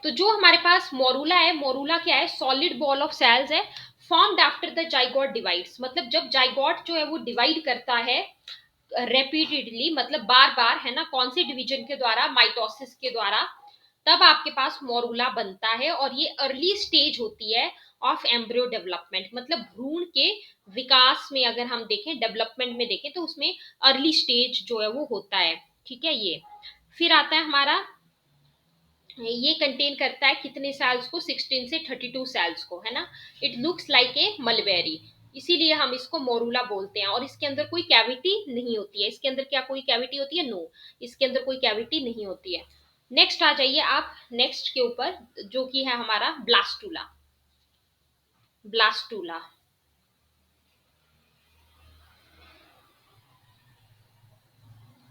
तो जो हमारे पास मोरूला है, मोरूला क्या है, सॉलिड बॉल ऑफ सेल्स है, formed after the zygote divides. मतलब जब जाइगोट जो है वो डिवाइड करता है रेपिटेडली, मतलब बार बार, है ना, कौन से डिवीजन के द्वारा, माइटोसिस के द्वारा, तब आपके पास मोरूला बनता है। और ये अर्ली स्टेज होती है ऑफ एम्ब्रियो डेवलपमेंट, मतलब भ्रूण के विकास में अगर हम देखें, डेवलपमेंट में देखें, तो उसमें अर्ली स्टेज जो है वो होता है। ठीक है, ये फिर आता है हमारा, ये कंटेन करता है कितने सेल्स को, 16 से 32 सेल्स को, है ना। It looks like a mulberry, इसीलिए हम इसको मोरूला बोलते हैं। और इसके अंदर कोई कैविटी नहीं होती है। इसके अंदर क्या कोई कैविटी होती है? नो, इसके अंदर कोई कैविटी नहीं होती है। नेक्स्ट आ जाइए आप, नेक्स्ट के ऊपर, जो कि है हमारा ब्लास्टूला। ब्लास्टूला,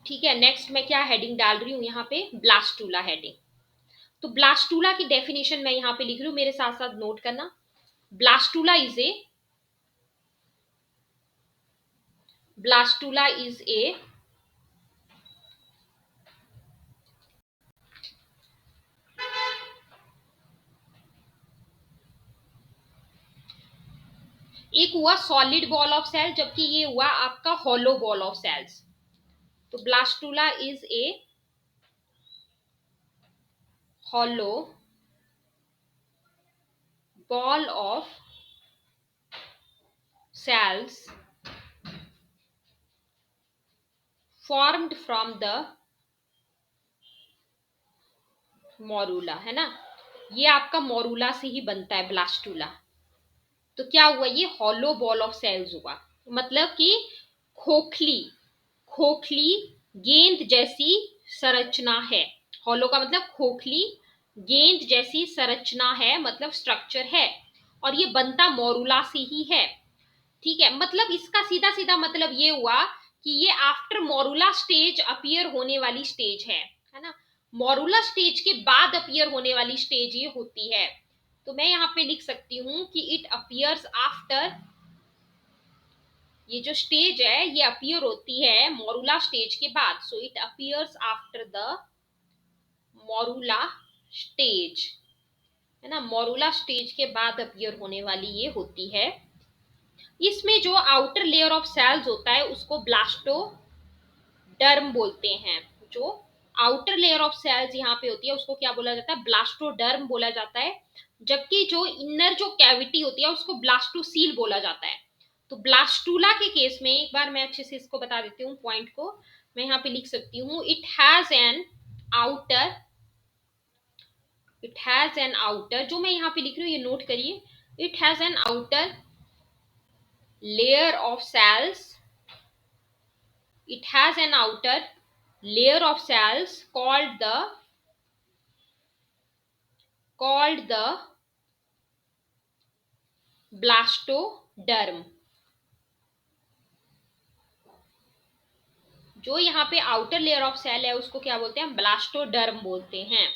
ठीक है। नेक्स्ट मैं क्या हेडिंग डाल रही हूं यहाँ पे, ब्लास्टूला हेडिंग। तो ब्लास्टूला की डेफिनेशन मैं यहाँ पे लिख रही हूँ, मेरे साथ साथ नोट करना। Blastula is A, blastula is ए, एक हुआ सॉलिड बॉल ऑफ सेल, जबकि ये हुआ आपका हॉलो बॉल ऑफ सेल्स। तो blastula is a hollow ball of cells formed from the morula, है ना। ये आपका मोरूला से ही बनता है ब्लास्टूला। तो क्या हुआ, ये हॉलो बॉल ऑफ सेल्स हुआ, मतलब कि खोखली, खोखली गेंद जैसी संरचना है। हॉलो का मतलब खोखली, गेंद जैसी संरचना है, मतलब स्ट्रक्चर है। और ये बनता मोरूला से ही है। ठीक है, मतलब इसका सीधा सीधा मतलब ये हुआ कि ये आफ्टर मोरूला स्टेज अपीयर होने वाली स्टेज है ना। मोरूला स्टेज के बाद अपीयर होने वाली स्टेज ये होती है। तो मैं यहाँ पे लिख सकती हूँ कि इट अपीयर्स आफ्टर, ये जो स्टेज है ये अपीयर होती है मोरूला स्टेज के बाद। So it appears after the morula stage, है ना। मोरूला स्टेज के बाद अपीयर होने वाली ये होती है। इसमें जो आउटर लेयर ऑफ सेल्स होता है उसको ब्लास्टोडर्म बोलते हैं। जो आउटर लेयर ऑफ सेल्स यहाँ पे होती है उसको क्या बोला जाता है, ब्लास्टोडर्म बोला जाता है। जबकि जो इनर जो कैविटी होती है उसको ब्लास्टोसील बोला जाता है। तो ब्लास्टूला के केस में एक बार मैं अच्छे से इसको बता देती हूँ पॉइंट को। मैं यहाँ पे लिख सकती हूँ, outer it has an outer, जो मैं यहाँ पे लिख रही हूँ ये नोट करिए। It has an outer layer of cells, it has an outer layer of cells called the blastoderm। जो यहाँ पे आउटर लेयर ऑफ सेल है उसको क्या बोलते हैं, ब्लास्टोडर्म बोलते हैं।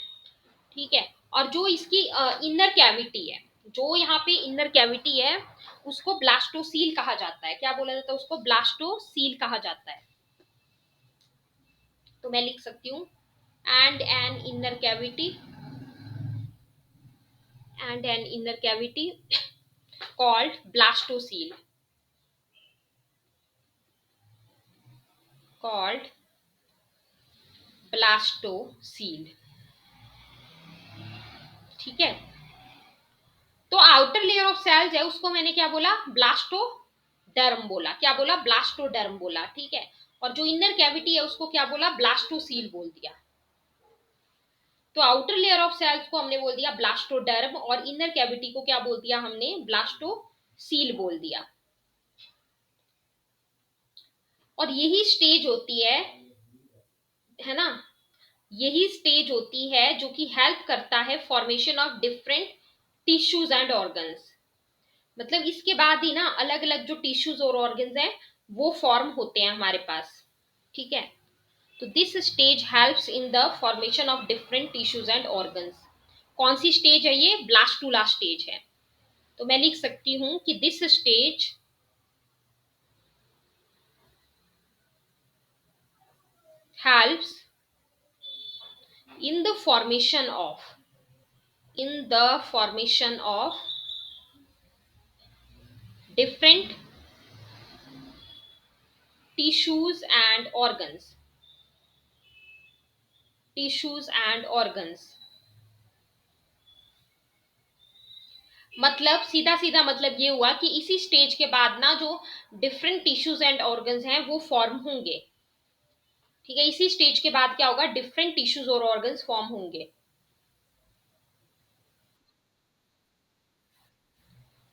ठीक है, और जो इसकी इनर कैविटी है, जो यहाँ पे इनर कैविटी है उसको ब्लास्टोसील कहा जाता है। क्या बोला जाता है उसको, ब्लास्टोसील कहा जाता है। तो मैं लिख सकती हूँ, and an inner cavity, and an inner cavity called blastocele, called blastocele। ठीक है, तो आउटर लेयर ऑफ सेल्स है उसको मैंने क्या बोला, ब्लास्टोडर्म बोला। क्या बोला, ब्लास्टोडर्म बोला। ठीक है, और जो इनर कैविटी है उसको क्या बोला, ब्लास्टोसील बोल दिया। तो आउटर लेयर ऑफ सेल्स को हमने बोल दिया ब्लास्टोडर्म, और इनर कैविटी को क्या बोल दिया हमने, ब्लास्टोसील बोल दिया। और यही स्टेज होती है ना, यही स्टेज होती है जो कि हेल्प करता है formation of different tissues and organs. मतलब इसके बाद ही ना अलग अलग जो टिश्यूज और ऑर्गन्स हैं वो फॉर्म होते हैं हमारे पास। ठीक है, तो this stage helps in the formation of different tissues and organs. कौन सी स्टेज है ये, ब्लास्टूला स्टेज है। तो मैं लिख सकती हूं कि this stage helps in the formation of in the formation of different tissues and organs. Tissues and organs, मतलब सीधा सीधा मतलब ये हुआ कि इसी स्टेज के बाद ना जो डिफरेंट टिश्यूज एंड ऑर्गन्स हैं वो फॉर्म होंगे। ठीक है, इसी स्टेज के बाद क्या होगा, डिफरेंट टिश्यूज और ऑर्गन्स फॉर्म होंगे।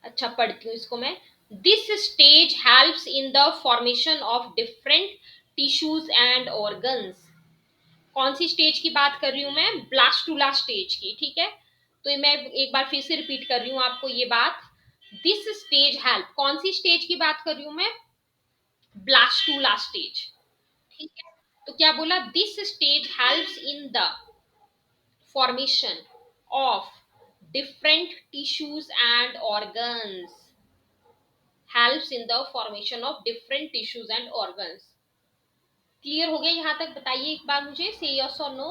अच्छा, पढ़ती हूँ इसको मैं। This stage helps in the formation of different tissues and organs. कौन सी स्टेज की बात कर रही हूं मैं, ब्लास्टूला स्टेज की। ठीक है, तो ये मैं एक बार फिर से रिपीट कर रही हूं आपको ये बात। दिस स्टेज हेल्प, कौन सी स्टेज की बात कर रही हूं मैं, ब्लास्टूला स्टेज। ठीक है, तो क्या बोला, this stage helps in the formation of different tissues and organs. Helps in the formation of different tissues and organs. Clear हो गया यहां तक? बताइए एक बार मुझे, से यस और नो।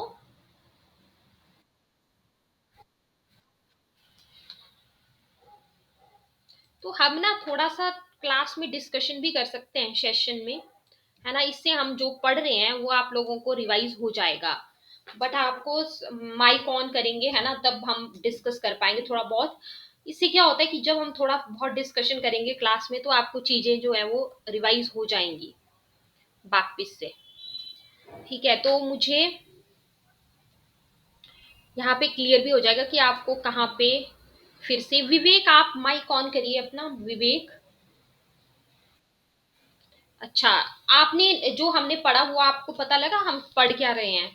तो हम ना थोड़ा सा क्लास में डिस्कशन भी कर सकते हैं सेशन में, है ना। इससे हम जो पढ़ रहे हैं वो आप लोगों को रिवाइज हो जाएगा। बट आपको माइक ऑन करेंगे, है ना, तब हम डिस्कस कर पाएंगे थोड़ा बहुत। इससे क्या होता है कि जब हम थोड़ा बहुत डिस्कशन करेंगे क्लास में तो आपको चीजें जो है वो रिवाइज हो जाएंगी वापिस से। ठीक है, तो मुझे यहाँ पे क्लियर भी हो जाएगा कि आपको कहाँ पे। फिर से विवेक, आप माइक ऑन करिए अपना, विवेक। अच्छा, आपने जो हमने पढ़ा हुआ आपको पता लगा हम पढ़ क्या रहे हैं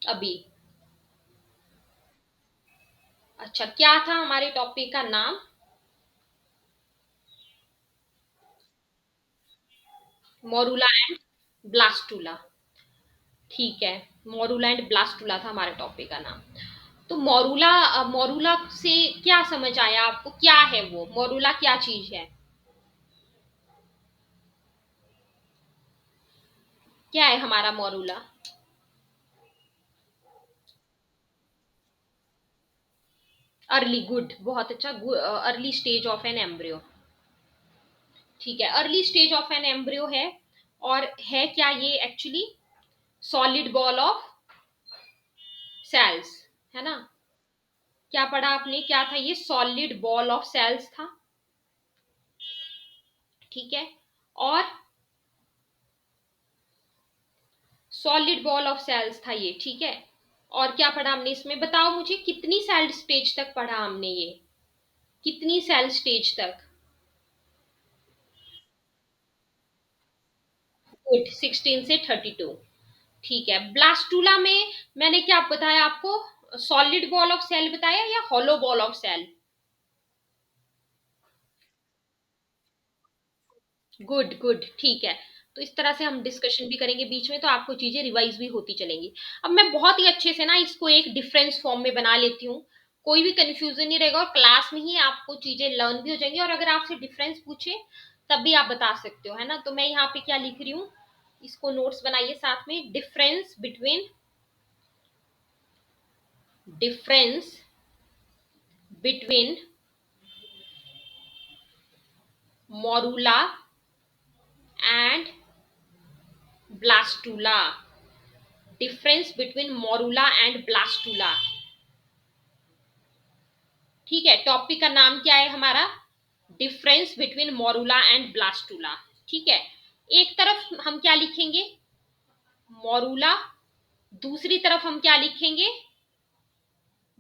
अभी? अच्छा, क्या था हमारे टॉपिक का नाम? Morula and blastula. ठीक है, मोरूला एंड ब्लास्टूला था हमारे टॉपिक का नाम। तो मोरूला, मोरूला से क्या समझ आया आपको, क्या है वो मोरूला, क्या चीज है, क्या है हमारा मोरूला? अर्ली, गुड, बहुत अच्छा। Early stage of an embryo. ठीक है, early stage of an embryo है। और है क्या ये actually, solid ball of cells, है ना। क्या पढ़ा आपने, क्या था ये, सॉलिड बॉल ऑफ सेल्स था। ठीक है, और सॉलिड बॉल ऑफ सेल्स था ये। ठीक है, और क्या पढ़ा हमने इसमें, बताओ मुझे, कितनी सेल स्टेज तक पढ़ा हमने ये, कितनी सेल स्टेज तक? गुड, 16 से 32। ठीक है, ब्लास्टूला में मैंने क्या बताया आपको, सॉलिड बॉल ऑफ सेल बताया या hollow ball of cell? Good good, ठीक है। तो इस तरह से हम डिस्कशन भी करेंगे बीच में, तो आपको चीजें रिवाइज भी होती चलेंगी। अब मैं बहुत ही अच्छे से ना इसको एक डिफरेंस फॉर्म में बना लेती हूँ, कोई भी कंफ्यूजन नहीं रहेगा, और क्लास में ही आपको चीजें लर्न भी हो जाएंगी। और अगर आपसे डिफरेंस पूछे तब भी आप बता सकते हो, है ना। तो मैं यहाँ पे क्या लिख रही हूँ, इसको नोट्स बनाइए साथ में। Difference between morula and blastula. Difference between morula and blastula. ठीक है, टॉपिक का नाम क्या है हमारा, difference between morula and blastula. ठीक है, एक तरफ हम क्या लिखेंगे, मोरूला, दूसरी तरफ हम क्या लिखेंगे,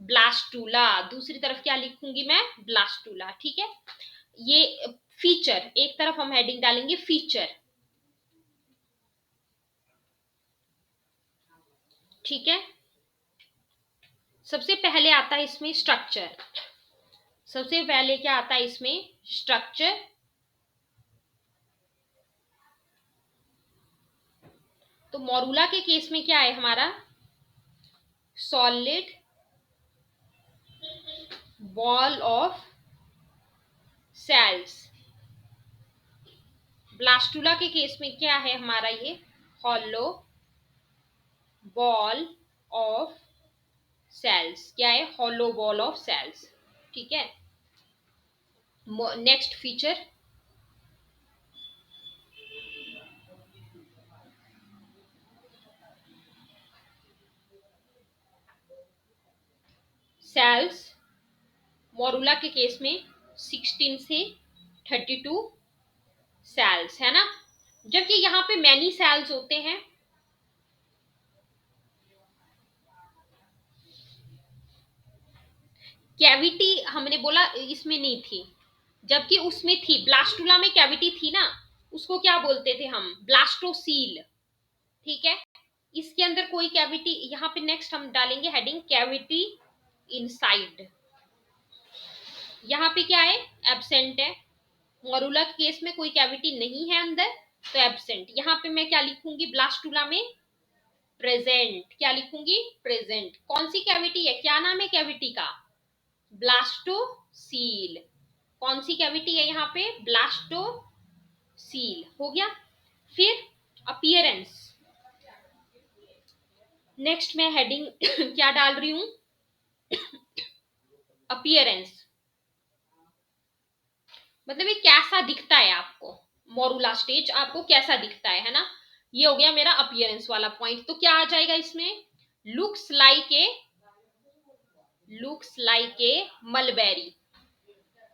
ब्लास्टूला। दूसरी तरफ क्या लिखूंगी मैं, ब्लास्टूला। ठीक है, ये फीचर, एक तरफ हम हेडिंग डालेंगे फीचर। ठीक है, सबसे पहले आता है इसमें स्ट्रक्चर। सबसे पहले क्या आता है इसमें, स्ट्रक्चर। तो मोरूला के केस में क्या है हमारा, solid ball of cells. Blastula के केस में क्या है हमारा ये, हॉलो बॉल ऑफ सेल्स क्या है, हॉलो बॉल ऑफ सेल्स। ठीक है, नेक्स्ट फीचर, सेल्स मोरूला के केस में 16 से 32 सेल्स है ना, जबकि यहाँ पे मैनी सेल्स होते हैं। कैविटी हमने बोला इसमें नहीं थी, जबकि उसमें थी, ब्लास्टुला में कैविटी थी ना, उसको क्या बोलते थे हम, ब्लास्टोसील। ठीक है, इसके अंदर कोई कैविटी, यहाँ पे नेक्स्ट हम डालेंगे हेडिंग कैविटी इनसाइड। यहाँ पे क्या है, एब्सेंट है। मोरूला के केस में कोई कैविटी नहीं है अंदर, तो एब्सेंट। यहाँ पे मैं क्या लिखूंगी, ब्लास्टुला में प्रेजेंट। क्या लिखूंगी, प्रेजेंट। कौन सी कैविटी है, क्या नाम है कैविटी का, ब्लास्टोसील। कौन सी कैविटी है यहाँ पे, ब्लास्टोसील। हो गया। फिर अपीयरेंस, नेक्स्ट मैं हेडिंग क्या डाल रही हूं, अपीयरेंस, मतलब ये कैसा दिखता है आपको, मोरूला स्टेज आपको कैसा दिखता है ना। ये हो गया मेरा अपीयरेंस वाला पॉइंट। तो क्या आ जाएगा इसमें, looks like a, looks like a mulberry,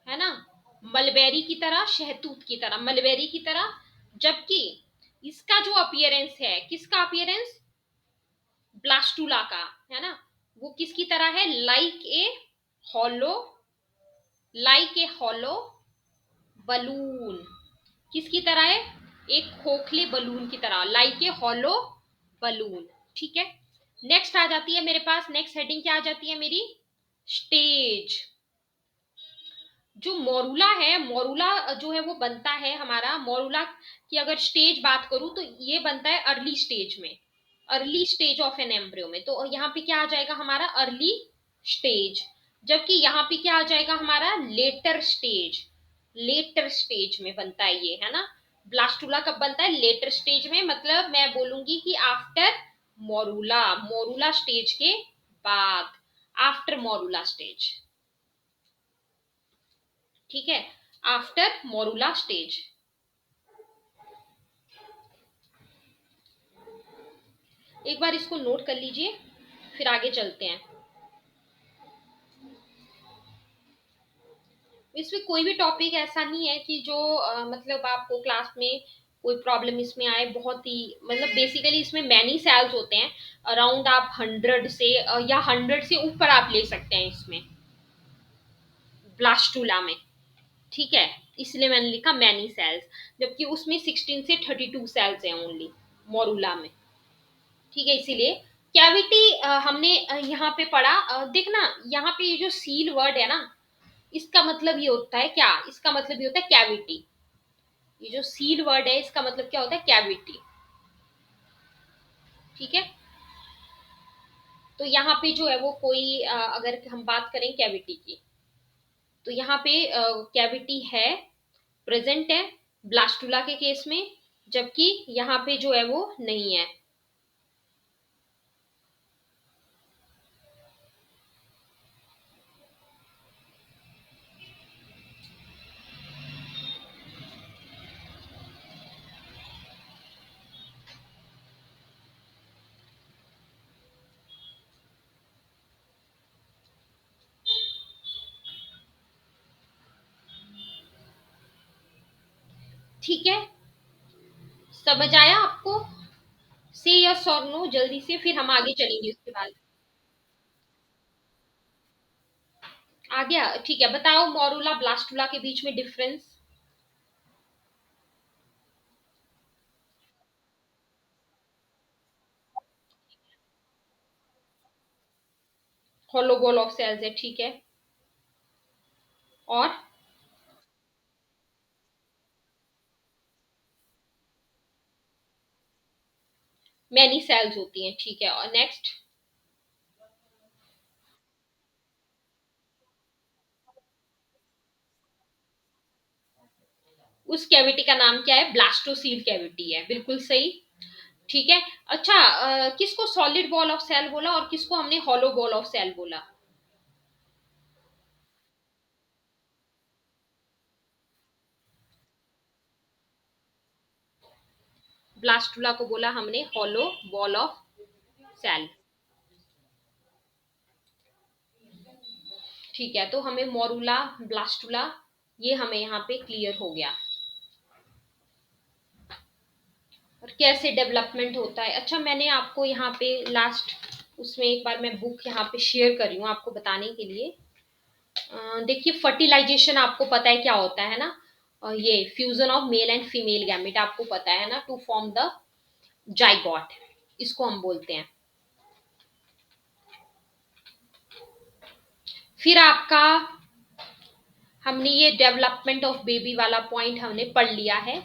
है ना, मलबेरी की तरह, शहतूत की तरह, मलबेरी की तरह। जबकि इसका जो अपीयरेंस है, किसका अपीयरेंस, ब्लास्टुला का, है ना, वो किसकी तरह है, like a hollow, like a hollow balloon. किसकी तरह है, एक खोखले बलून की तरह, लाइक ए हॉलो बलून। ठीक है, नेक्स्ट आ जाती है मेरे पास, नेक्स्ट हेडिंग क्या आ जाती है मेरी, स्टेज। जो मोरूला है, मोरूला जो है वो बनता है हमारा, मोरूला की अगर स्टेज बात करूं तो ये बनता है अर्ली स्टेज में, early stage of an embryo में। तो यहाँ पे क्या आ जाएगा हमारा, अर्ली स्टेज। जबकि यहाँ पे क्या आ जाएगा हमारा, लेटर स्टेज, लेटर स्टेज में बनता है ये, है ना। ब्लास्टुला कब बनता है, लेटर स्टेज में, मतलब मैं बोलूंगी कि आफ्टर मोरूला, मोरूला स्टेज के बाद, आफ्टर मोरूला स्टेज। ठीक है, आफ्टर मोरूला स्टेज। एक बार इसको नोट कर लीजिए, फिर आगे चलते हैं। इसमें कोई भी टॉपिक ऐसा नहीं है कि जो मतलब आपको क्लास में कोई प्रॉब्लम इसमें आए, बहुत ही मतलब बेसिकली इसमें मैनी सेल्स होते हैं, अराउंड आप 100 से या 100 से ऊपर आप ले सकते हैं इसमें, ब्लास्टुला में। ठीक है, इसलिए मैंने लिखा मैनी सेल्स, जबकि उसमें 16 से 32 सेल्स हैं ओनली, मोरूला में। ठीक है, इसीलिए कैविटी हमने यहाँ पे पढ़ा, देखना यहाँ पे ये जो सील वर्ड है ना, इसका मतलब ये होता है क्या, इसका मतलब ये होता है कैविटी। ये जो सील वर्ड है इसका मतलब क्या होता है, कैविटी। ठीक है, तो यहाँ पे जो है वो कोई अगर हम बात करें कैविटी की, तो यहाँ पे कैविटी है, प्रेजेंट है ब्लास्टुला के केस में, जबकि यहाँ पे जो है वो नहीं है। ठीक है, समझ आया आपको, से यस और नो जल्दी से, फिर हम आगे चलेंगे उसके बाद। आ गया, ठीक है, बताओ मोरूला ब्लास्टुला के बीच में difference. Hollow ball of cells है, ठीक है, और मैनी सेल्स होती हैं, ठीक है, और नेक्स्ट, उस कैविटी का नाम क्या है, ब्लास्टोसील कैविटी है, बिल्कुल सही। ठीक है। अच्छा, किसको सॉलिड बॉल ऑफ सेल बोला और किसको हमने हॉलो बॉल ऑफ सेल बोला? ब्लास्टुला को बोला हमने हॉलो बॉल ऑफ सेल। ठीक है, तो हमें मोरूला, ब्लास्टुला, ये हमें यहाँ पे क्लियर हो गया। और कैसे डेवलपमेंट होता है, अच्छा मैंने आपको यहाँ पे लास्ट उसमें एक बार मैं बुक यहाँ पे शेयर कर रही हूँ आपको बताने के लिए। देखिए, फर्टिलाइजेशन आपको पता है क्या होता है ना? ये fusion of male and female gamete आपको पता है ना, टू फॉर्म द जाइगोट, इसको हम बोलते हैं। फिर आपका, हमने ये डेवलपमेंट ऑफ बेबी वाला पॉइंट हमने पढ़ लिया है।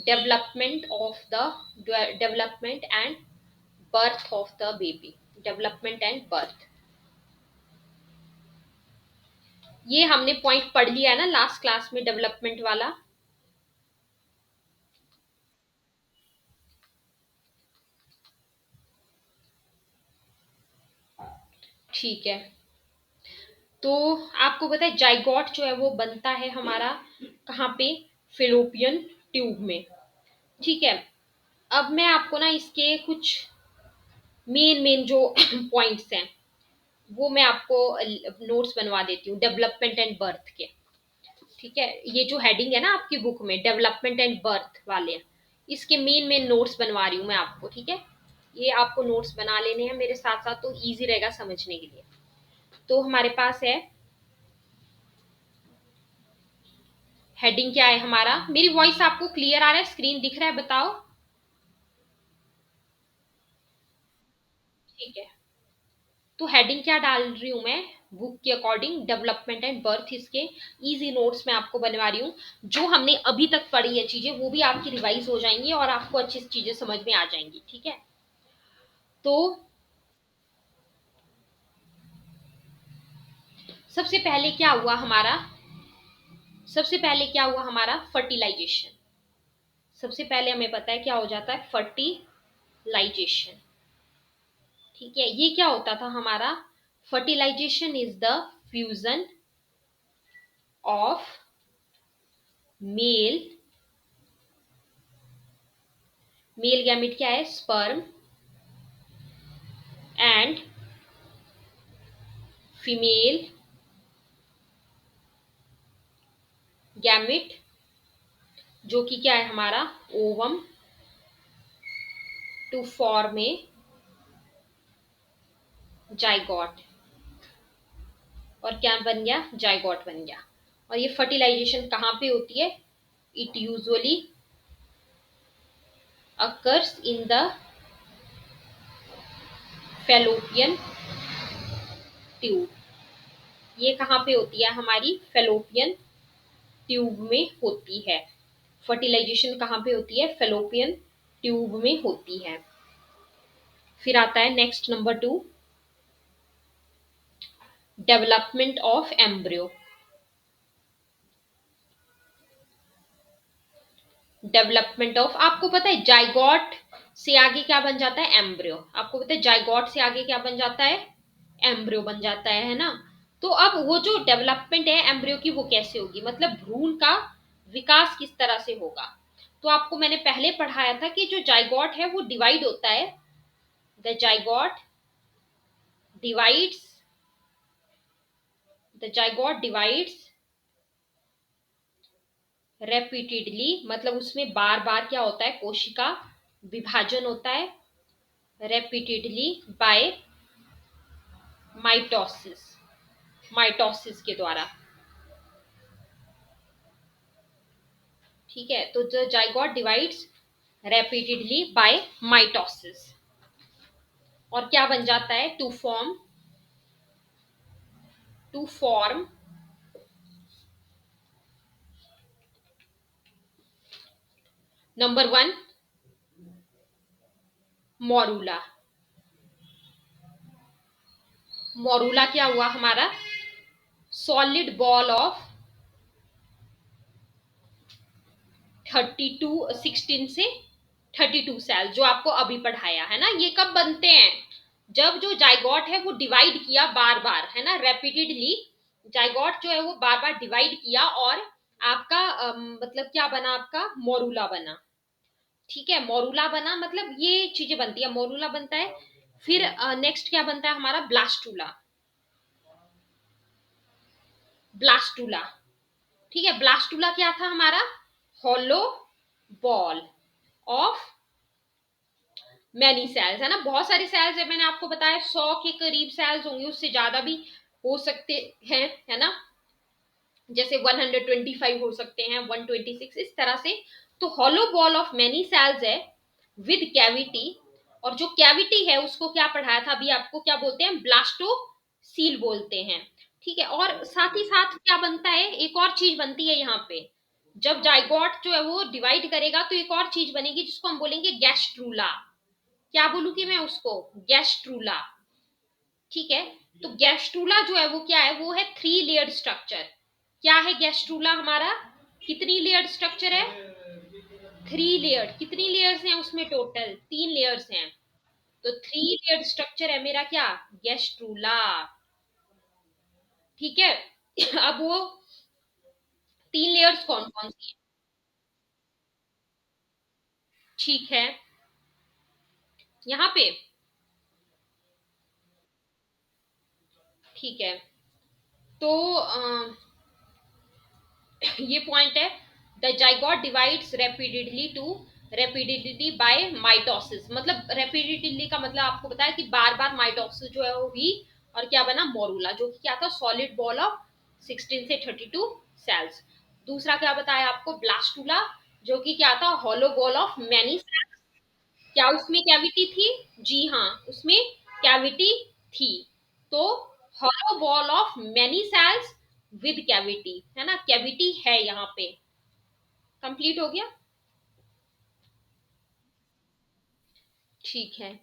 Development of the, development and birth of the baby, development and birth, ये हमने पॉइंट पढ़ लिया है ना लास्ट क्लास में, डेवलपमेंट वाला। ठीक है, तो आपको पता है जाइगोट जो है वो बनता है हमारा कहाँ पे? फेलोपियन ट्यूब में। ठीक है, अब मैं आपको ना इसके कुछ मेन मेन जो पॉइंट्स हैं वो मैं आपको नोट्स बनवा देती हूँ डेवलपमेंट एंड बर्थ के। ठीक है, ये जो हेडिंग है ना आपकी बुक में, डेवलपमेंट एंड बर्थ वाले, इसके मेन मेन नोट्स बनवा रही हूँ मैं आपको। ठीक है, ये आपको नोट्स बना लेने हैं मेरे साथ साथ, तो इजी रहेगा समझने के लिए। तो हमारे पास है, हेडिंग क्या है हमारा? मेरी वॉइस आपको क्लियर आ रहा है, स्क्रीन दिख रहा है, बताओ। ठीक है, तो हेडिंग क्या डाल रही हूं मैं बुक के अकॉर्डिंग? Development and birth. इसके इजी नोट्स मैं आपको बनवा रही हूँ, जो हमने अभी तक पढ़ी है चीजें वो भी आपकी रिवाइज हो जाएंगी और आपको अच्छी चीजें समझ में आ जाएंगी। ठीक है, तो सबसे पहले क्या हुआ हमारा? सबसे पहले क्या हुआ हमारा? फर्टिलाइजेशन। सबसे पहले हमें पता है क्या हो जाता है? फर्टिलाइजेशन। ठीक है, ये क्या होता था हमारा? Fertilisation is the fusion of male, male gamete क्या है? स्पर्म, एंड फीमेल गैमिट, जो कि क्या है हमारा? Ovum, to form a zygote. और क्या बन गया? जाइगोट बन गया। और ये फर्टिलाइजेशन कहाँ पे होती है? It usually occurs in the fallopian tube. ये कहाँ पे होती है हमारी? फेलोपियन ट्यूब में होती है। फर्टिलाइजेशन कहाँ पे होती है? फेलोपियन ट्यूब में होती है। फिर आता है next number 2, development of embryo. Development of, आपको पता है जाइगोट से आगे क्या बन जाता है? एम्ब्रियो। आपको पता है जाइगोट से आगे क्या बन जाता है? एम्ब्रियो बन जाता है ना? तो अब वो जो डेवलपमेंट है एम्ब्रियो की वो कैसे होगी, मतलब भ्रूण का विकास किस तरह से होगा? तो आपको मैंने पहले पढ़ाया था कि जो जाइगोट है वो डिवाइड होता है, the zygote divides, the zygote divides repeatedly, मतलब उसमें बार बार क्या होता है? कोशिका विभाजन होता है, रेपिटेडली बाय माइटोसिस, माइटोसिस के द्वारा। ठीक है, तो the zygote divides repeatedly by mitosis, और क्या बन जाता है? To form, to form number 1 morula. Morula क्या हुआ हमारा? सॉलिड बॉल ऑफ 16 से 32 सेल जो आपको अभी पढ़ाया है ना, ये कब बनते हैं? जब जो जाइगोट है वो डिवाइड किया बार बार, है ना, रेपिटेडली जाइगोट जो है वो बार बार डिवाइड किया, और आपका मतलब क्या बना, आपका मोरूला बना। ठीक है, मोरूला बना, मतलब ये चीजें बनती है, मोरूला बनता है। फिर नेक्स्ट क्या बनता है हमारा? ब्लास्टूला। ब्लास्टूला, ठीक है, ब्लास्टूला क्या था हमारा? Hollow ball of many cells, है ना, बहुत सारे सेल्स है, मैंने आपको बताया 100 के करीब सेल्स होंगे, उससे ज्यादा भी हो सकते हैं, है ना, जैसे 125 हो सकते हैं, 126, इस तरह से। तो hollow ball of many cells है विद कैविटी, और जो कैविटी है उसको क्या पढ़ाया था अभी आपको, क्या बोलते हैं? ब्लास्टो सील बोलते हैं। ठीक है, और साथ ही साथ क्या बनता है, एक और चीज बनती है यहाँ पे। जब जाइगोट जो है वो डिवाइड करेगा तो एक और चीज बनेगी जिसको हम बोलेंगे गैस्ट्रूला। क्या बोलूंगी मैं उसको? गैस्ट्रूला। ठीक है, तो गैस्ट्रूला जो है वो क्या है? वो है 3 लेयर्ड स्ट्रक्चर। क्या है गैस्ट्रूला हमारा? कितनी लेयर्ड स्ट्रक्चर है? 3 लेयर्ड। कितनी लेयर्स हैं उसमें? टोटल 3 लेयर्स हैं। तो 3 लेयर्ड स्ट्रक्चर है मेरा क्या? गैस्ट्रूला। ठीक है। अब वो 3 लेयर्स कौन कौन सी है? ठीक है, यहाँ पे, ठीक है, तो ये पॉइंट है। The zygote divides rapidity by mitosis, मतलब रेपिडिटली का मतलब आपको बताया कि बार बार माइटोसिस जो है वो हुई, और क्या बना? मोरूला, जो कि क्या था? सॉलिड बॉल ऑफ 16 से 32 सेल्स। दूसरा क्या बताया आपको? ब्लास्टूला, जो कि क्या था? Hollow ball of many cells. क्या उसमें कैविटी थी? जी हाँ, उसमें कैविटी थी। तो hollow ball of many cells with cavity, है ना, कैविटी है यहाँ पे। कंप्लीट हो गया। ठीक है,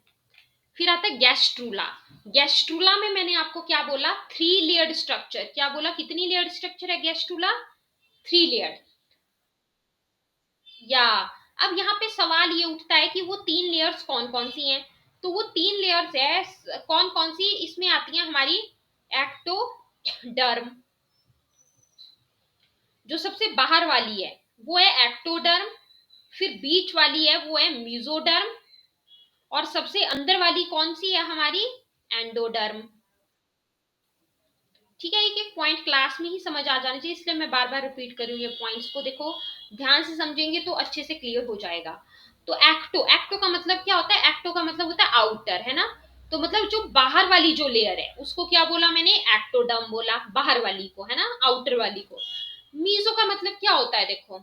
फिर आता है गैस्ट्रूला। गैस्ट्रूला में मैंने आपको क्या बोला? 3 लेयर्ड स्ट्रक्चर। क्या बोला? कितनी लेयर्ड स्ट्रक्चर है गैस्ट्रूला? 3 लेयर्ड। या अब यहाँ पे सवाल ये उठता है कि वो 3 लेयर्स कौन कौन सी हैं? तो वो 3 लेयर्स है कौन कौन सी? इसमें आती है हमारी एक्टोडर्म, जो सबसे बाहर वाली है वो है एक्टोडर्म। फिर बीच वाली है वो है मीजोडर्म, और सबसे अंदर वाली कौन सी है हमारी? एंडोडर्म। ठीक है, एक एक पॉइंट क्लास में ही समझ आ जाना चाहिए, इसलिए मैं बार बार रिपीट कर रही हूँ ये पॉइंट्स को। देखो, ध्यान से समझेंगे तो अच्छे से क्लियर हो जाएगा। तो एक्टो, एक्टो का मतलब क्या होता है? एक्टो का मतलब होता है आउटर, है ना, तो मतलब जो बाहर वाली जो लेयर है उसको क्या बोला मैंने? एक्टोडर्म बोला, बाहर वाली को, है ना, आउटर वाली को। मीजो का मतलब क्या होता है? देखो,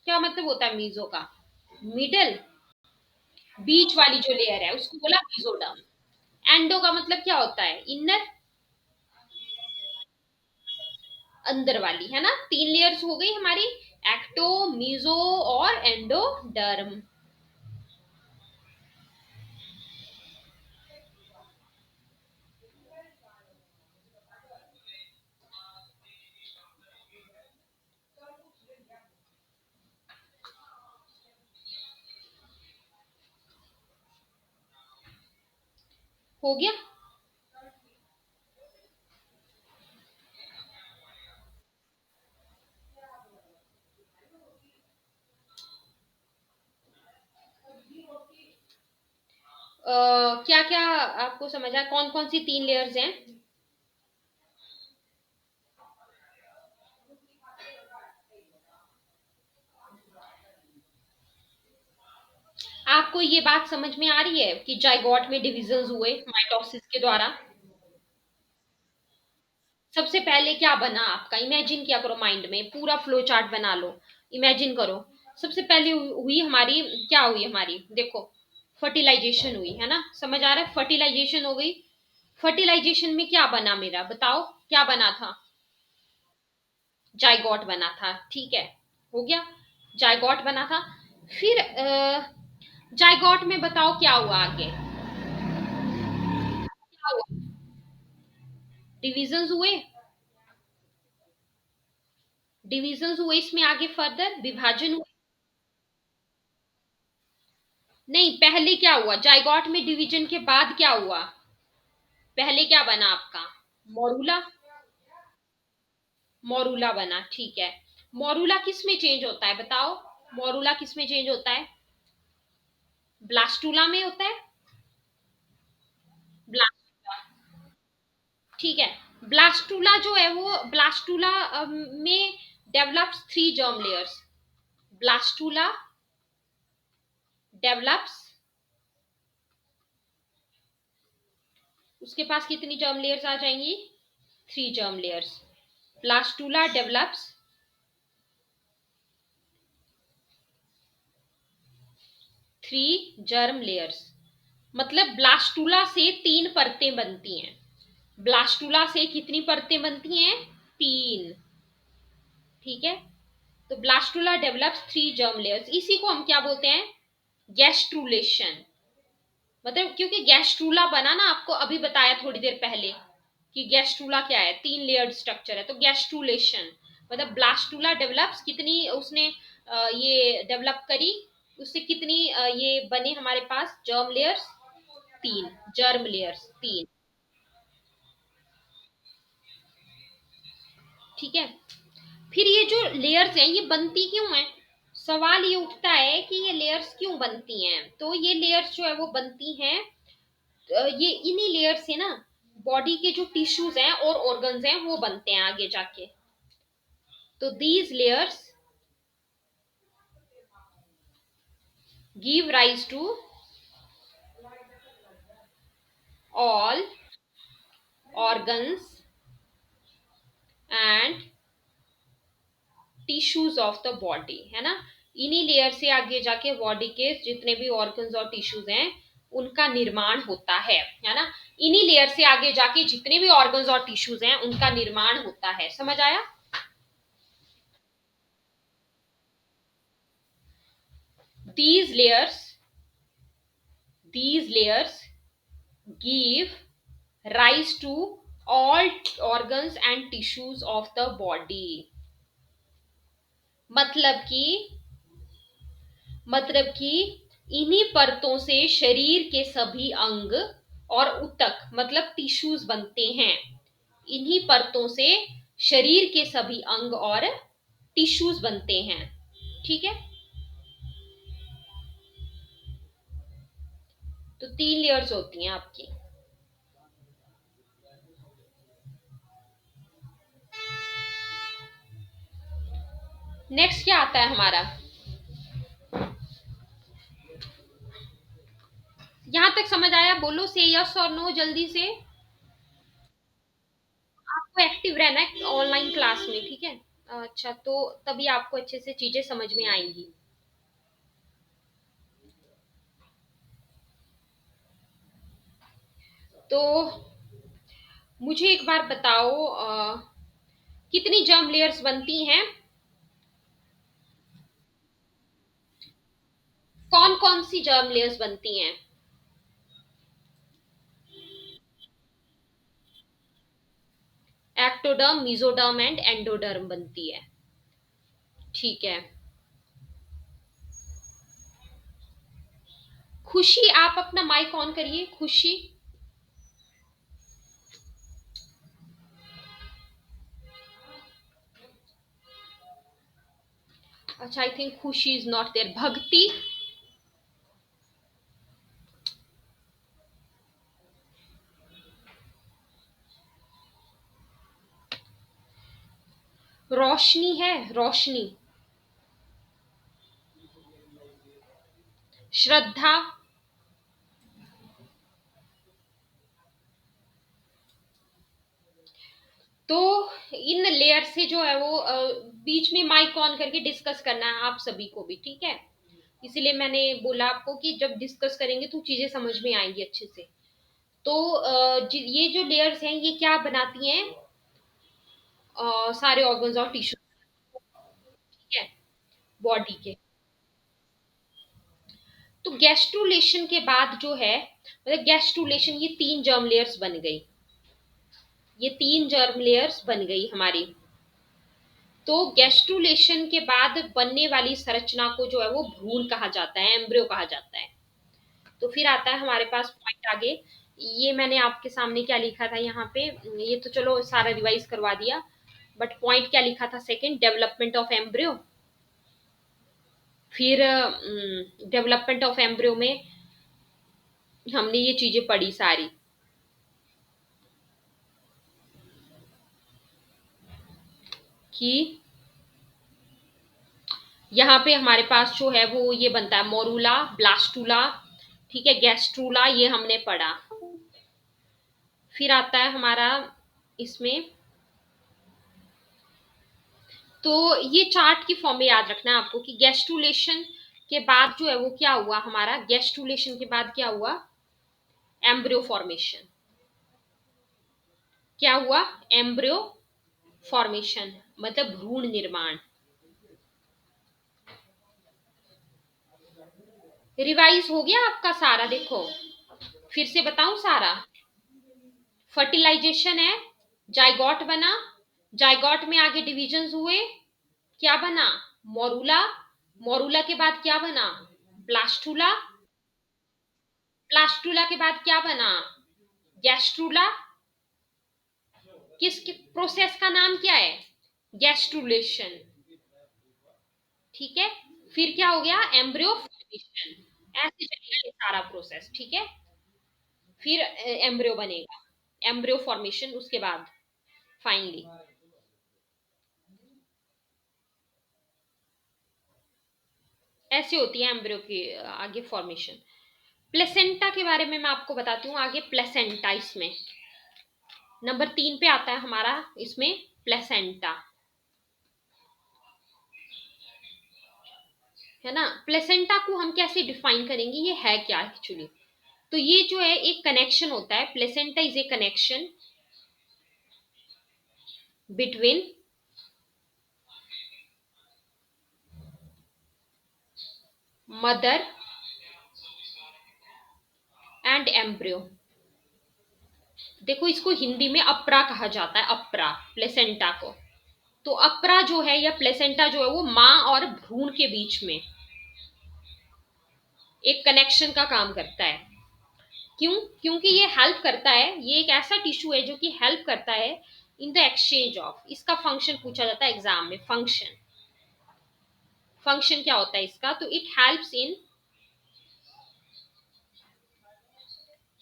क्या मतलब होता है मीजो का? मिडल, बीच वाली जो लेयर है उसको बोला मीजोडर्म। एंडो का मतलब क्या होता है? इनर, अंदर वाली, है ना। 3 लेयर्स हो गई हमारी, एक्टो, मीजो और एंडोडर्म। हो गया। क्या क्या आपको समझ आया? कौन कौन सी 3 लेयर्स हैं? आपको ये बात समझ में आ रही है कि जाइगोट में डिविजन्स हुए माइटोसिस के द्वारा? सबसे पहले क्या बना आपका? इमेजिन किया करो, माइंड में पूरा फ्लो चार्ट बना लो, इमेजिन करो। सबसे पहले हुई हमारी, क्या हुई हमारी? देखो, फर्टिलाइजेशन हुई, है ना, समझ आ रहा है? फर्टिलाइजेशन हो गई। फर्टिलाइजेशन में क्या बना मेरा? बताओ, क्या बना था? जाइगोट बना था, ठीक है, हो गया, जाइगोट बना था। फिर जाइगोट में बताओ क्या हुआ आगे? क्या हुआ? डिविजन्स हुए, डिविजन्स हुए, इसमें आगे फर्दर विभाजन हुए। नहीं, पहले क्या हुआ, जाइगोट में डिवीजन के बाद क्या हुआ? पहले क्या बना आपका? मोरूला। मोरूला बना, ठीक है। मोरूला किस में चेंज होता है बताओ? मोरूला किस में चेंज होता है? ब्लास्टूला में होता है। ब्लास्टूला, ठीक है। ब्लास्टूला जो है वो ब्लास्टूला में develops three germ layers. Blastula develops, उसके पास कितनी जर्म लेयर्स आ जाएंगी? Three germ layers. Blastula develops three germ layers. मतलब ब्लास्टूला से तीन परतें बनती हैं। ब्लास्टूला से कितनी परतें बनती हैं? तीन। ठीक है। तो blastula develops three germ layers, इसी को हम क्या बोलते हैं? गैस्ट्रुलेशन। मतलब क्योंकि गैस्ट्रूला बना ना, आपको अभी बताया थोड़ी देर पहले कि गैस्ट्रूला क्या है, तीन लेयर्ड स्ट्रक्चर है, तो गैस्ट्रूलेशन मतलब ब्लास्टूला डेवलप्स कितनी उसने ये डेवलप करी, उससे कितनी ये बने हमारे पास जर्म लेयर्स? तीन। जर्म लेयर्स तीन। ठीक है। फिर ये जो लेयर्स हैं ये बनती क्यों हैं? सवाल ये उठता है कि ये लेयर्स क्यों बनती हैं। तो ये लेयर्स जो है वो बनती हैं, ये इन्हीं लेयर से ना बॉडी के जो टिश्यूज हैं और ऑर्गन्स हैं वो बनते हैं आगे जाके। तो these layers give rise to all organs and tissues of the body, है ना। इन्हीं लेयर से आगे जाके बॉडी के जितने भी ऑर्गन्स और टिश्यूज हैं उनका निर्माण होता है ना। इन्हीं लेयर से आगे जाके जितने भी ऑर्गन्स और टिश्यूज हैं उनका निर्माण होता है। समझ आया? these layers these layers give rise to all organs and tissues of the body। मतलब कि मतलब कि इन्हीं परतों से शरीर के सभी अंग और ऊतक मतलब टिश्यूज बनते हैं। इन्हीं परतों से शरीर के सभी अंग और टिश्यूज बनते हैं। ठीक है। तो तीन लेयर्स होती हैं आपकी। नेक्स्ट क्या आता है हमारा? यहां तक समझ आया? बोलो से यस और नो जल्दी से। आपको एक्टिव रहना है ऑनलाइन क्लास में, ठीक है। अच्छा, तो तभी आपको अच्छे से चीजें समझ में आएंगी। तो मुझे एक बार बताओ, कितनी जर्म लेयर्स बनती हैं? कौन कौन सी जर्म लेयर्स बनती हैं? एक्टोडर्म, मेसोडर्म एंड एंडोडर्म बनती है। ठीक है। खुशी, आप अपना माइक ऑन करिए। खुशी। अच्छा, आई थिंक खुशी इज नॉट देयर। भक्ति। रोशनी है, रोशनी। श्रद्धा। तो इन लेयर से जो है वो बीच में माइक ऑन करके डिस्कस करना है आप सभी को भी, ठीक है। इसीलिए मैंने बोला आपको कि जब डिस्कस करेंगे तो चीजें समझ में आएंगी अच्छे से। तो ये जो लेयर्स हैं ये क्या बनाती हैं? सारे ऑर्गन्स और टिश्यू, ठीक है, बॉडी के। तो गैस्ट्रुलेशन के बाद जो है, मतलब गैस्ट्रुलेशन, ये तीन जर्म लेयर्स बन गई। ये तीन जर्म लेयर्स बन गई हमारी। तो गैस्ट्रुलेशन के बाद बनने वाली संरचना को जो है वो भ्रूण कहा जाता है, एम्ब्रियो कहा जाता है। तो फिर आता है हमारे पास पॉइंट आगे। ये मैंने आपके सामने क्या लिखा था यहाँ पे, ये तो चलो सारा रिवाइज करवा दिया, बट पॉइंट क्या लिखा था, सेकंड डेवलपमेंट ऑफ एम्ब्रियो। फिर डेवलपमेंट ऑफ एम्ब्रियो में हमने ये चीजें पढ़ी सारी कि यहाँ पे हमारे पास जो है वो ये बनता है मोरूला, ब्लास्टूला, ठीक है, गैस्ट्रूला, ये हमने पढ़ा। फिर आता है हमारा इसमें, तो ये चार्ट की फॉर्म में याद रखना है आपको कि गैस्ट्रुलेशन के बाद जो है वो क्या हुआ, हमारा गैस्ट्रुलेशन के बाद क्या हुआ, एम्ब्रियो फॉर्मेशन। क्या हुआ, एम्ब्रियो फॉर्मेशन, मतलब भ्रूण निर्माण। रिवाइज हो गया आपका सारा, देखो फिर से बताऊं सारा। फर्टिलाइजेशन है, जाइगोट बना, जाइगोट में आगे डिविजन्स हुए, क्या बना, मोरूला, मोरूला के बाद क्या बना, ब्लास्टूला, ब्लास्टूला के बाद क्या बना, गैस्ट्रूला। किस प्रोसेस का नाम क्या है, गैस्ट्रुलेशन, ठीक है। फिर क्या हो गया, एम्ब्रियो फॉर्मेशन। ऐसे चलेगा ये सारा प्रोसेस, ठीक है। फिर एम्ब्रियो बनेगा, एम्ब्रियो फॉर्मेशन उसके बाद फाइनली। ऐसे होती है एम्ब्रियो की आगे फॉर्मेशन। प्लेसेंटा के बारे में मैं आपको बताती हूँ आगे। प्लेसेंटा इसमें नंबर 3 पे आता है हमारा, इसमें प्लेसेंटा, है ना। प्लेसेंटा को हम कैसे डिफाइन करेंगे, ये है क्या एक्चुअली। तो ये जो है एक कनेक्शन होता है, placenta is a connection between mother and embryo. देखो इसको हिंदी में अपरा कहा जाता है, अपरा, प्लेसेंटा को। तो अपरा जो है या प्लेसेंटा जो है वो माँ और भ्रूण के बीच में एक कनेक्शन का काम करता है। क्यों, क्योंकि ये हेल्प करता है, ये एक ऐसा टिश्यू है जो कि हेल्प करता है इन द एक्सचेंज ऑफ, इसका फंक्शन पूछा जाता है एग्जाम में, फंक्शन, फंक्शन क्या होता है इसका, तो it helps in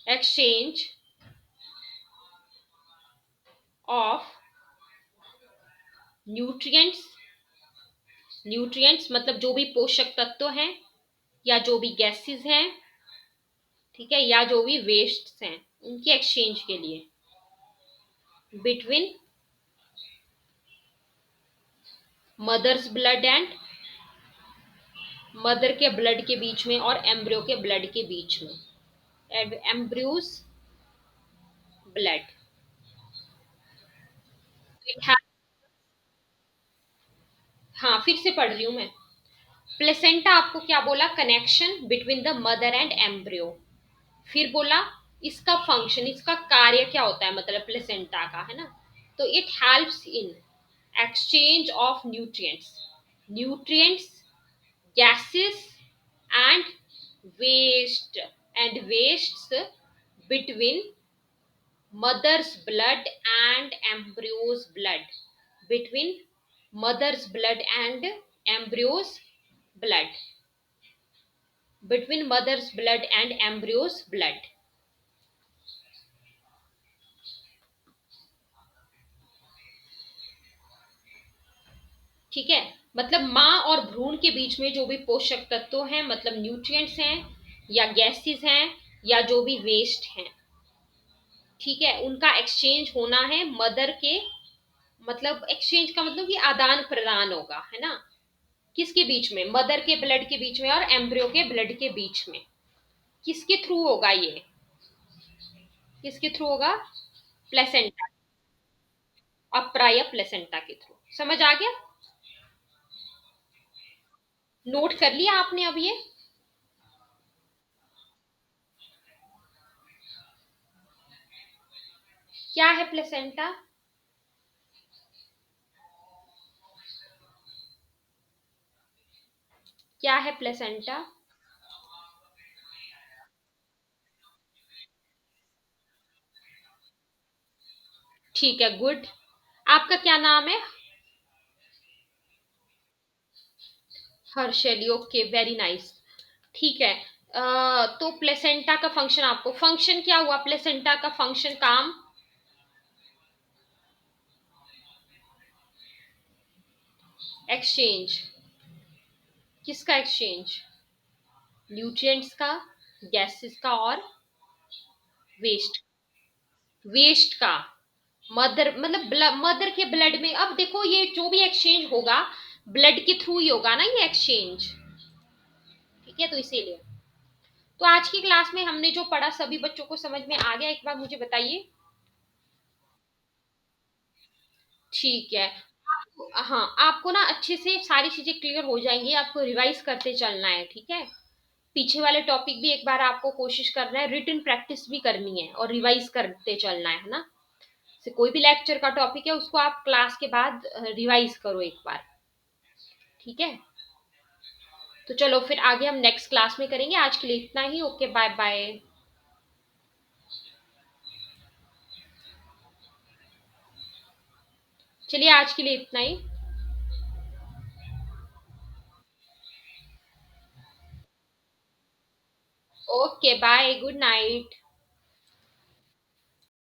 exchange of nutrients, nutrients मतलब जो भी पोषक तत्व हैं, या जो भी गैसेस हैं, ठीक है, या जो भी वेस्ट्स हैं, उनकी एक्सचेंज के लिए between mother's blood and, mother के ब्लड के बीच में और एम्ब्रियो के ब्लड के बीच में, एम्ब्रियोज ब्लड। हाँ फिर से पढ़ रही हूं मैं। प्लेसेंटा आपको क्या बोला, connection between the mother and embryo. फिर बोला इसका फंक्शन, इसका कार्य क्या होता है, मतलब प्लेसेंटा का, है ना। तो it helps in exchange of nutrients, nutrients, gases and wastes between mother's blood and embryo's blood, between mother's blood and embryo's blood, between mother's blood and embryo's blood। ठीक है, मतलब माँ और भ्रूण के बीच में जो भी पोषक तत्व हैं, मतलब न्यूट्रिएंट्स हैं या गैसेस हैं या जो भी वेस्ट हैं, ठीक है, उनका एक्सचेंज होना है मदर के, मतलब एक्सचेंज का मतलब कि आदान प्रदान होगा, है ना। किसके बीच में, मदर के ब्लड के बीच में और एम्ब्रियो के ब्लड के बीच में। किसके थ्रू होगा ये, किसके थ्रू होगा, प्लेसेंटा, अपरा या प्लेसेंटा के थ्रू। समझ आ गया, नोट कर लिया आपने अब ये। क्या है प्लेसेंटा, क्या है प्लेसेंटा। ठीक है, गुड। आपका क्या नाम है? हर्षली, ओके, वेरी नाइस। ठीक है। तो प्लेसेंटा का फंक्शन, आपको फंक्शन क्या हुआ प्लेसेंटा का फंक्शन, काम? एक्सचेंज। किसका एक्सचेंज? न्यूट्रिएंट्स का, गैसेस का, और वेस्ट? वेस्ट का। मदर मतलब मदर के ब्लड में, अब देखो ये जो भी एक्सचेंज होगा ब्लड के थ्रू ही होगा ना ये एक्सचेंज। ठीक है, तो इसीलिए। तो आज की क्लास में हमने जो पढ़ा सभी बच्चों को समझ में आ गया, एक बार मुझे बताइए। ठीक है। हाँ, आपको ना अच्छे से सारी चीजें क्लियर हो जाएंगी, आपको रिवाइज करते चलना है, ठीक है। पीछे वाले टॉपिक भी एक बार आपको कोशिश करना है, रिटन प्रैक्टिस भी करनी है और रिवाइज करते चलना है ना। से कोई भी लेक्चर का टॉपिक है उसको आप क्लास के बाद रिवाइज करो एक बार, ठीक है। तो चलो फिर आगे हम नेक्स्ट क्लास में करेंगे, आज के लिए इतना ही। Okay, bye bye. चलिए, आज के लिए इतना ही। Okay, bye, good night.